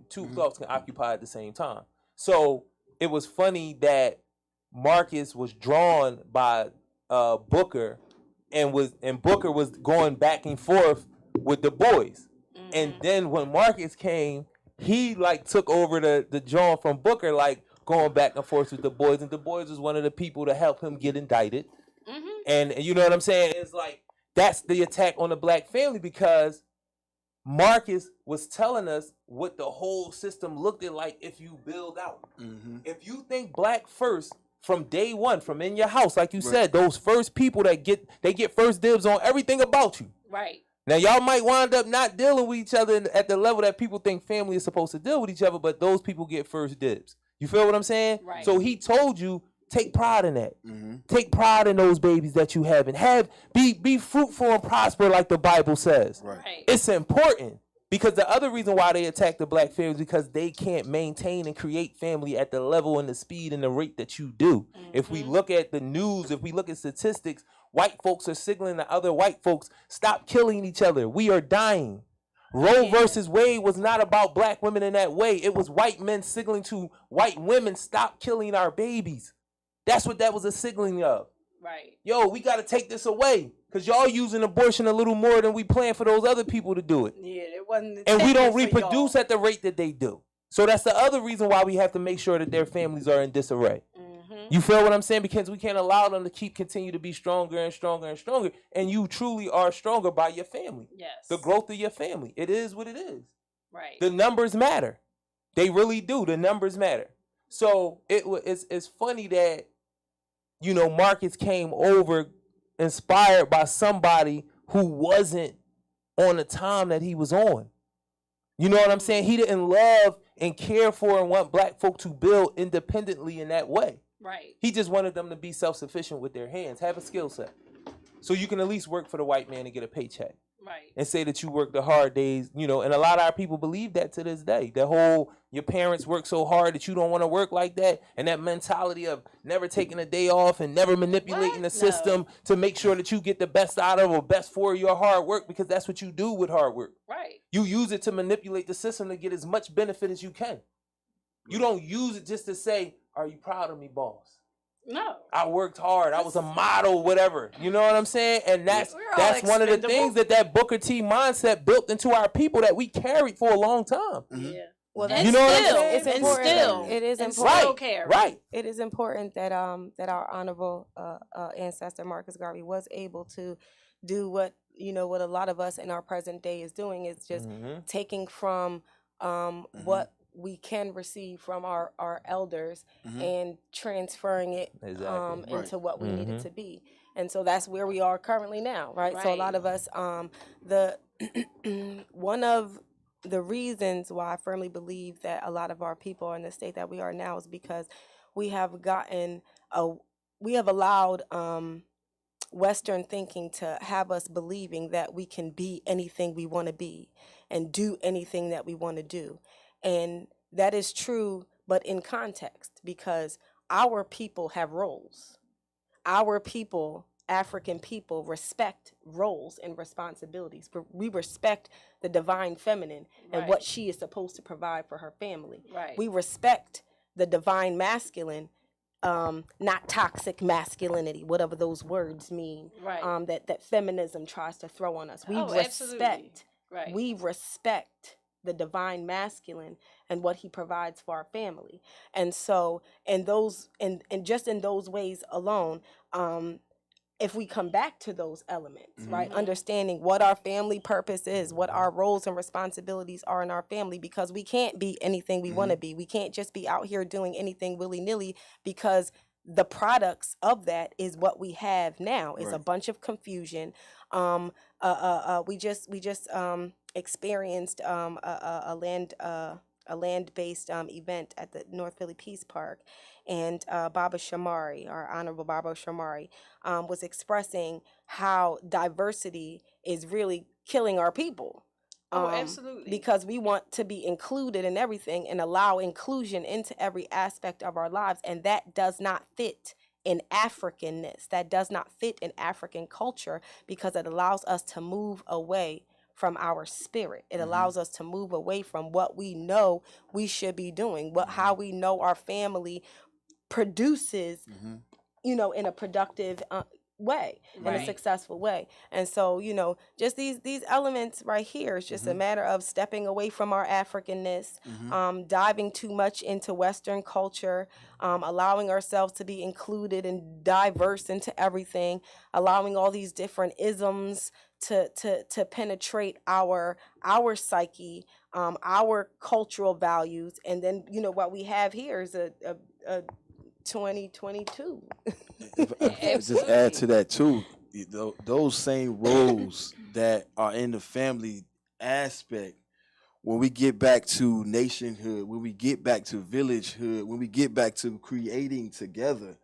two thoughts can occupy at the same time. So it was funny that Marcus was drawn by Booker and Booker was going back and forth with Du Bois. And then when Marcus came, he like took over the John from Booker, like going back and forth with Du Bois. And Du Bois was one of the people to help him get indicted. And you know what I'm saying? It's like that's the attack on the black family because Marcus was telling us what the whole system looked like if you build out. If you think black first from day one, from in your house, like you said, those first people that get first dibs on everything about you. Right. Now, y'all might wind up not dealing with each other at the level that people think family is supposed to deal with each other, but those people get first dibs. You feel what I'm saying? Right. So he told you, take pride in that. Take pride in those babies that you have and be fruitful and prosper like the Bible says. Right. It's important because the other reason why they attack the black family is because they can't maintain and create family at the level and the speed and the rate that you do. If we look at the news, if we look at statistics, white folks are signaling to other white folks, stop killing each other. We are dying. Roe versus Wade was not about black women in that way. It was white men signaling to white women, stop killing our babies. That's what that was a signaling of. Right. Yo, we got to take this away because y'all using abortion a little more than we plan for those other people to do it. Yeah, it wasn't. And we don't reproduce at the rate that they do. So that's the other reason why we have to make sure that their families are in disarray. You feel what I'm saying? Because we can't allow them to continue to be stronger and stronger and stronger. And you truly are stronger by your family. Yes. The growth of your family. It is what it is. Right. The numbers matter. They really do. The numbers matter. So it's funny that, Marcus came over inspired by somebody who wasn't on the time that he was on. You know what I'm saying? He didn't love and care for and want black folk to build independently in that way. Right. He just wanted them to be self-sufficient with their hands, have a skill set. So you can at least work for the white man and get a paycheck. Right. And say that you work the hard days, and a lot of our people believe that to this day. The whole, your parents work so hard that you don't want to work like that. And that mentality of never taking a day off and never manipulating the system to make sure that you get the best out of or best for your hard work, because that's what you do with hard work. Right. You use it to manipulate the system to get as much benefit as you can. You don't use it just to say, are you proud of me, boss? No. I worked hard. I was a model, whatever. You know what I'm saying? And that's one of the things that Booker T mindset built into our people that we carried for a long time. Yeah. Well, And you know what I'm still, saying? It's and important. still, It is and important. still carry. Right. It is important that that our honorable ancestor Marcus Garvey was able to do what what a lot of us in our present day is doing is just taking from what we can receive from our elders and transferring it into what we need it to be. And so that's where we are currently now, right? So a lot of us, the one of the reasons why I firmly believe that a lot of our people are in the state that we are now is because we have allowed Western thinking to have us believing that we can be anything we want to be and do anything that we want to do. And that is true, but in context, because our people have roles. Our people African people respect roles and responsibilities. We respect the divine feminine and what she is supposed to provide for her family. Right. We respect the divine masculine, not toxic masculinity, whatever those words mean. Right. That feminism tries to throw on us. We Absolutely. respect. Right. We respect the divine masculine and what he provides for our family. And so in those and just in those ways alone, if we come back to those elements, right, understanding what our family purpose is, what our roles and responsibilities are in our family, because we can't be anything we want to be. We can't just be out here doing anything willy-nilly, because the products of that is what we have now. Is a bunch of confusion. We just experienced a land-based event at the North Philly Peace Park, and Baba Shamari, our Honorable Baba Shamari, was expressing how diversity is really killing our people. Absolutely. Because we want to be included in everything and allow inclusion into every aspect of our lives, and that does not fit in Africanness. That does not fit in African culture, because it allows us to move away from our spirit. It allows us to move away from what we know we should be doing, how we know our family produces, in a productive way, in a successful way. And so, just these elements right here, it's just a matter of stepping away from our Africanness, diving too much into Western culture, allowing ourselves to be included and diverse into everything, allowing all these different isms to penetrate our psyche, our cultural values. And then, what we have here is a 2022. If just add to that too, those same roles that are in the family aspect, when we get back to nationhood, when we get back to villagehood, when we get back to creating together,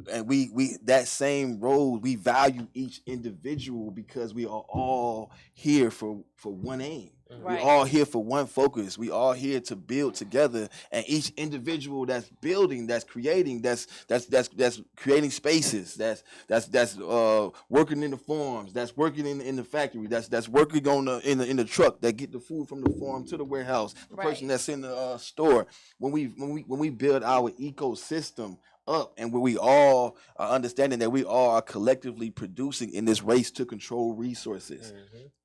and we that same role, we value each individual, because we are all here for one aim. We're all here for one focus. We all here to build together, and each individual that's building, that's creating, that's creating spaces, that's working in the farms, that's working in the factory, that's working on in the truck that get the food from the farm to the warehouse, the person that's in the store. When we build our ecosystem up, and when we all are understanding that we all are collectively producing in this race to control resources,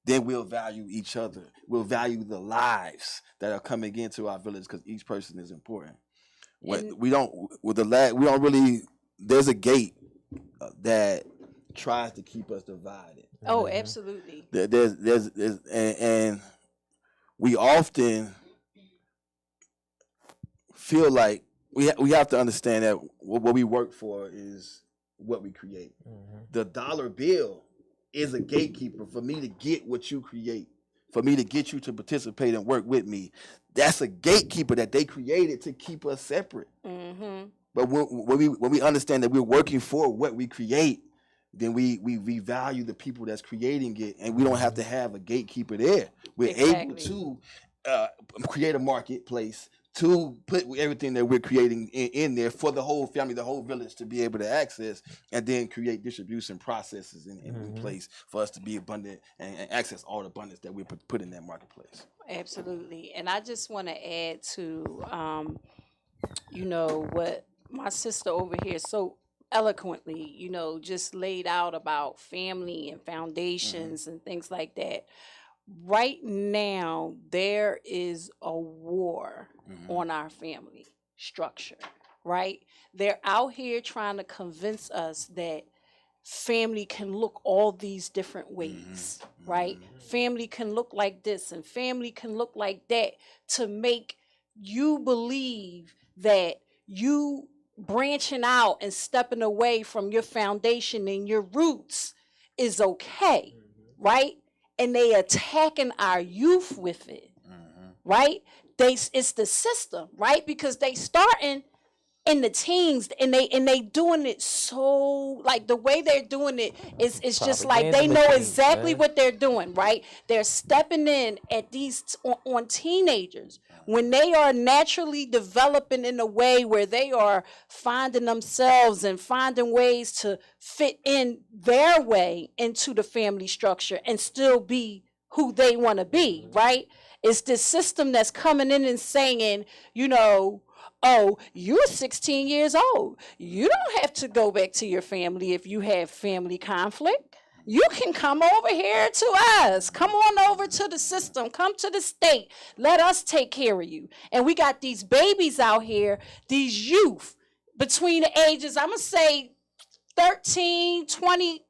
then we'll value each other. We'll value the lives that are coming into our village, because each person is important. We don't really. There's a gate that tries to keep us divided. Absolutely. There's and we often feel like we have to understand that what we work for is what we create. The dollar bill is a gatekeeper for me to get what you create, for me to get you to participate and work with me. That's a gatekeeper that they created to keep us separate. But when we understand that we're working for what we create, then we value the people that's creating it, and we don't have to have a gatekeeper there. We're able to create a marketplace to put everything that we're creating in there for the whole family, the whole village to be able to access, and then create distribution processes in place for us to be abundant and access all the abundance that we put in that marketplace. Absolutely. And I just want to add to, what my sister over here so eloquently, just laid out about family and foundations and things like that. Right now, there is a war on our family structure, right? They're out here trying to convince us that family can look all these different ways, right? Family can look like this and family can look like that, to make you believe that you branching out and stepping away from your foundation and your roots is okay, right? And they attacking our youth with it, right? It's the system, right? Because they starting in the teens, and they doing it so, like, the way they're doing it is just like they Propaganda know machines, exactly man. what they're doing, right? They're stepping in at on teenagers when they are naturally developing in a way where they are finding themselves and finding ways to fit in their way into the family structure and still be who they want to be, right? It's this system that's coming in and saying, you know, oh, you're 16 years old. You don't have to go back to your family if you have family conflict. You can come over here to us. Come on over to the system. Come to the state. Let us take care of you. And we got these babies out here, these youth between the ages, I'm going to say 13, 20,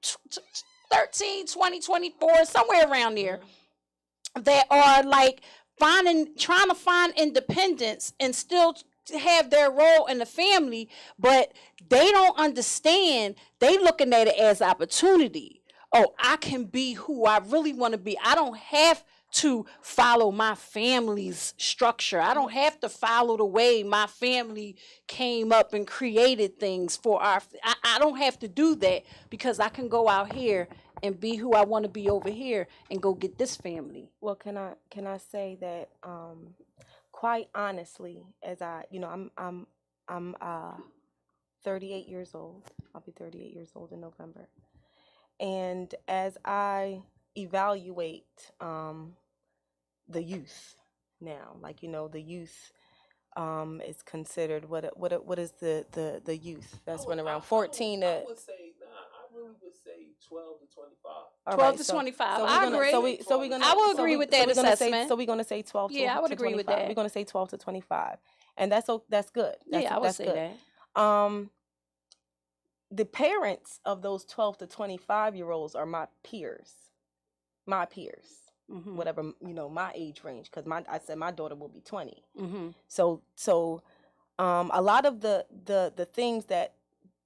13, 20, 24, somewhere around there, that are like trying to find independence and still have their role in the family, but they don't understand. They looking at it as opportunity. Oh, I can be who I really want to be. I don't have to follow my family's structure. I don't have to follow the way my family came up and created things for I don't have to do that, because I can go out here and be who I want to be over here and go get this family. Well, can I say that quite honestly, as I'm 38 years old. I'll be 38 years old in November. And as I evaluate the youth now, like, the youth is considered what is the youth that's running around 14 to. I really would say 12 to 25. 12 to 25. I agree. I will agree with that assessment. So we're going to say 12 to 25. Yeah, I would agree with that. We're going to say 12 to 25. And that's good. Yeah, I would say that. The parents of those 12 to 25-year-olds are my peers. Mm-hmm. Whatever, my age range, because I said my daughter will be 20. Mm-hmm. So a lot of the things that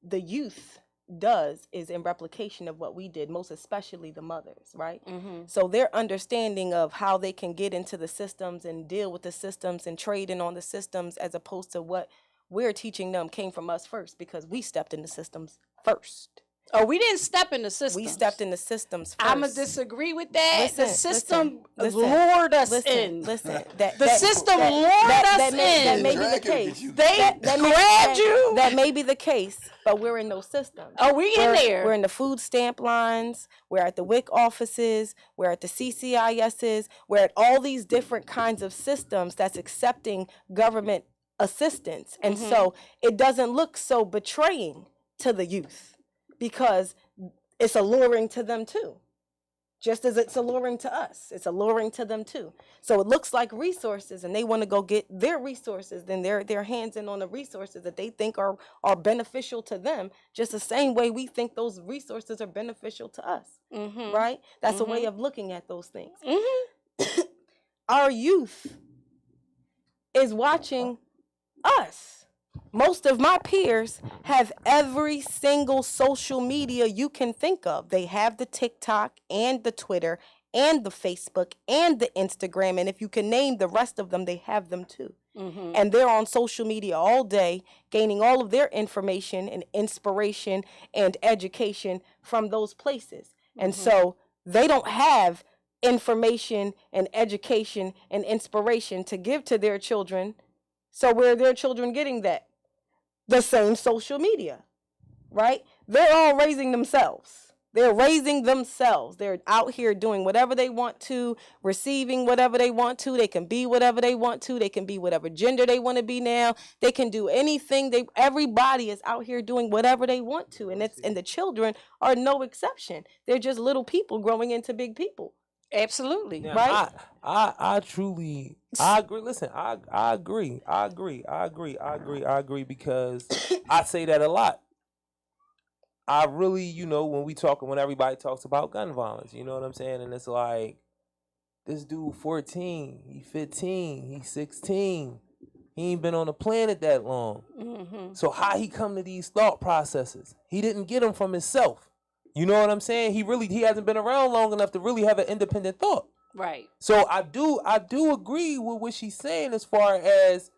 the youth does is in replication of what we did, most especially the mothers, right? Mm-hmm. So their understanding of how they can get into the systems and deal with the systems and trade in on the systems, as opposed to what we're teaching them, came from us first, because we stepped in the systems first. Oh, we didn't step in the system. We stepped in the systems first. I'm going to disagree with that. The system listen, lured us in. Listen. The system lured us in. That may be the case. They grabbed you. That may be the case, but we're in those systems. Oh, we're in there. We're in the food stamp lines. We're at the WIC offices. We're at the CCISs. We're at all these different kinds of systems that's accepting government assistance. And so it doesn't look so betraying to the youth, because it's alluring to them too. Just as it's alluring to us, it's alluring to them too. So it looks like resources, and they want to go get their resources, then their hands in on the resources that they think are beneficial to them, just the same way we think those resources are beneficial to us, right? That's a way of looking at those things. Our youth is watching us. Most of my peers have every single social media you can think of. They have the TikTok and the Twitter and the Facebook and the Instagram. And if you can name the rest of them, they have them too. And they're on social media all day, gaining all of their information and inspiration and education from those places. And so they don't have information and education and inspiration to give to their children. So where are their children getting that? The same social media, right? They're all raising themselves. They're raising themselves. They're out here doing whatever they want to, receiving whatever they want to. They can be whatever they want to. They can be whatever gender they want to be now. They can do anything. Everybody is out here doing whatever they want to. And the children are no exception. They're just little people growing into big people. Absolutely. Now, right? I truly, I agree. Listen, I agree because I say that a lot. I really, when everybody talks about gun violence, you know what I'm saying? And it's like, this dude 14, he 15, he 16. He ain't been on the planet that long. So how he come to these thought processes? He didn't get them from himself. You know what I'm saying? He hasn't been around long enough to really have an independent thought. Right. So I do agree with what she's saying, as far as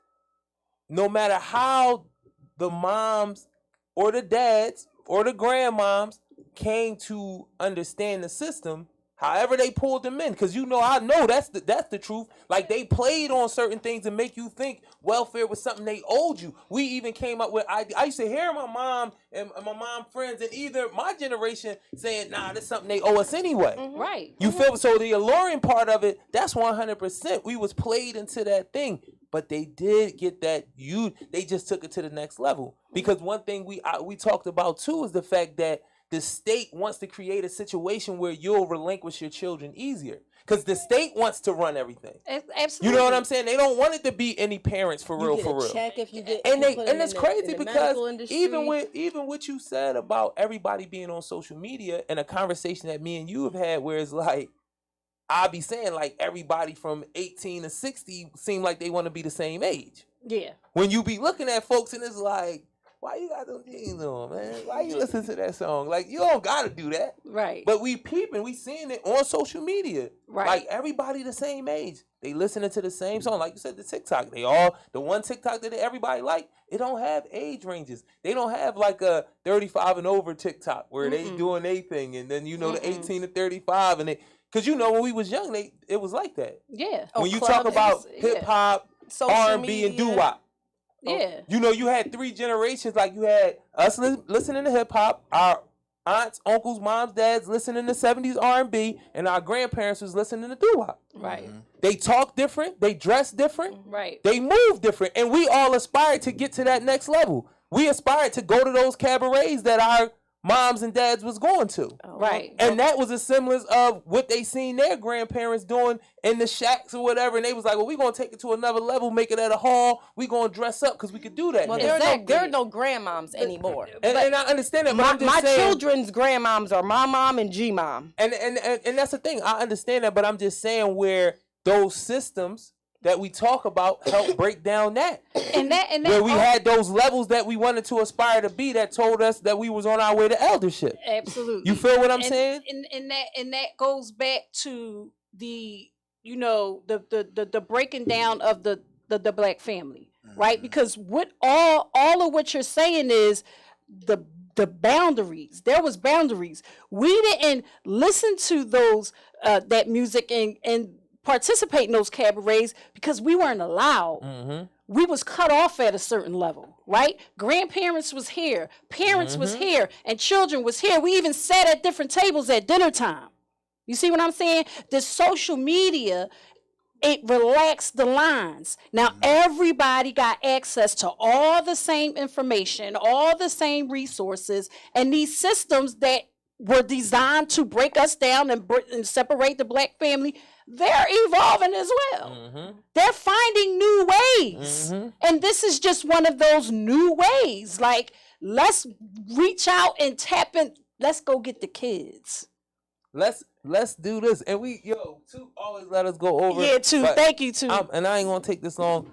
no matter how the moms or the dads or the grandmoms came to understand the system. However they pulled them in, because I know that's the truth. Like, they played on certain things to make you think welfare was something they owed you. We even came up with, I used to hear my mom and my mom friends and either my generation saying, nah, that's something they owe us anyway. Right. You feel? So the alluring part of it, that's 100%. We was played into that thing. But they did get that, they just took it to the next level. Because one thing we talked about too is the fact that the state wants to create a situation where you'll relinquish your children easier. Because the state wants to run everything. Absolutely. You know what I'm saying? They don't want it to be any parents for real, for real. Check if you get, And if you put them it's in crazy in the because medical industry. even what you said about everybody being on social media and a conversation that me and you have had where it's like, I be saying like everybody from 18 to 60 seem like they want to be the same age. Yeah. When you be looking at folks and it's like, why you got those jeans on, man? Why you listen to that song? Like, you don't gotta do that. Right. But we peeping, we seeing it on social media. Right. Like, everybody the same age. They listening to the same song. Like you said, the TikTok. The one TikTok that everybody like, it don't have age ranges. They don't have like a 35 and over TikTok where they doing their thing. And then, the 18 to 35 and because when we was young, it was like that. Yeah. When you talk about hip hop, Social R&B, and media. doo-wop. Yeah. You had 3 generations. Like, you had us listening to hip hop, our aunts, uncles, moms, dads listening to 70s R&B, and our grandparents was listening to doo-wop. Right. They talk different, they dress different, Right. they move different, and we all aspired to get to that next level. We aspired to go to those cabarets that our moms and dads was going to. Right. And that was a semblance of what they seen their grandparents doing in the shacks or whatever. And they was like, well, we're going to take it to another level, make it at a hall. We're going to dress up because we could do that. Well, now. there are no grandmoms anymore. And I understand that, but I'm just my saying, children's grandmoms are my mom and G mom. And that's the thing. I understand that, but I'm just saying where those systems that we talk about help break down that. And that where we had those levels that we wanted to aspire to be that told us that we was on our way to eldership. Absolutely. You feel what I'm saying? And that goes back to the the breaking down of the black family, right? Because what all of what you're saying is the boundaries. There was boundaries. We didn't listen to those that music and participate in those cabarets because we weren't allowed. We was cut off at a certain level, right? Grandparents was here, parents was here, and children was here. We even sat at different tables at dinner time. You see what I'm saying? The social media, it relaxed the lines. Now everybody got access to all the same information, all the same resources, and these systems that were designed to break us down and separate the black family, they're evolving as well. They're finding new ways. And this is just one of those new ways. Like, let's reach out and tap in. Let's go get the kids. Let's do this. And Too always let us go over. Yeah, Too. Thank you, Too. And I ain't gonna take this long.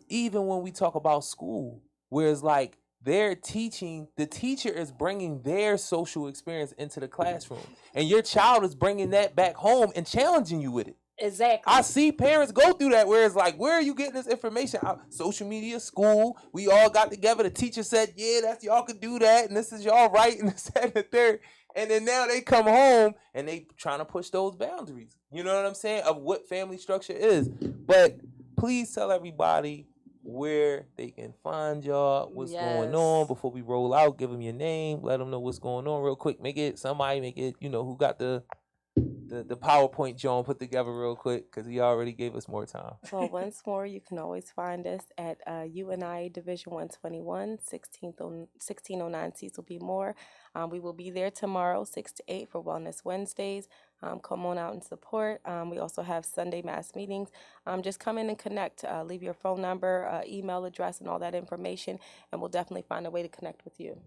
Even when we talk about school, where it's like they're teaching, the teacher is bringing their social experience into the classroom. And your child is bringing that back home and challenging you with it. Exactly. I see parents go through that where it's like, where are you getting this information? Social media, school, we all got together. The teacher said, yeah, that's y'all could do that. And this is y'all right. And this and the third. And then now they come home and they trying to push those boundaries. You know what I'm saying? Of what family structure is. But please tell everybody where they can find y'all, what's going on before we roll out. Give them your name, let them know what's going on real quick. Make it who got the PowerPoint John put together real quick, because he already gave us more time. Well, once more, you can always find us at UNI Division 121, 1609 Cecil B. Moore. We will be there tomorrow, 6 to 8 for Wellness Wednesdays. Come on out and support. We also have Sunday mass meetings. Just come in and connect. Leave your phone number, email address, and all that information, and we'll definitely find a way to connect with you.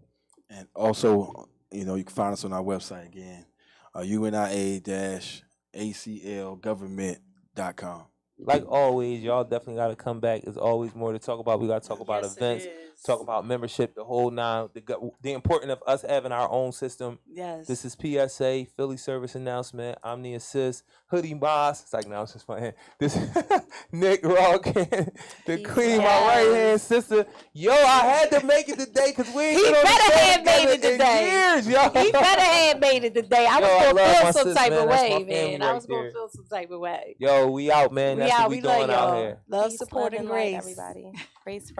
And also, you can find us on our website again, unia-aclgovernment.com. like always, y'all definitely got to come back. There's always more to talk about. We got to talk about Yes, it events, is. talk about membership, the whole nine, the importance of us having our own system. Yes. This is PSA, Philly Service Announcement. I'm the assist, Hoodie Boss. It's like, no, it's just my hand. This Nick Rock, the Peace queen, out. my right hand Yes. sister. Yo, I had to make it today because we ain't He been on the better show have made it together in today. years, yo. He better have made it today. I Yo, was I gonna love my feel some sis, type man. of That's my way, family man. I right was gonna there. feel some type of way. Yo, we out, man. We That's out. what we We love doing out y'all. here. Love, Peace, support, love, and light, grace. everybody. Grace first.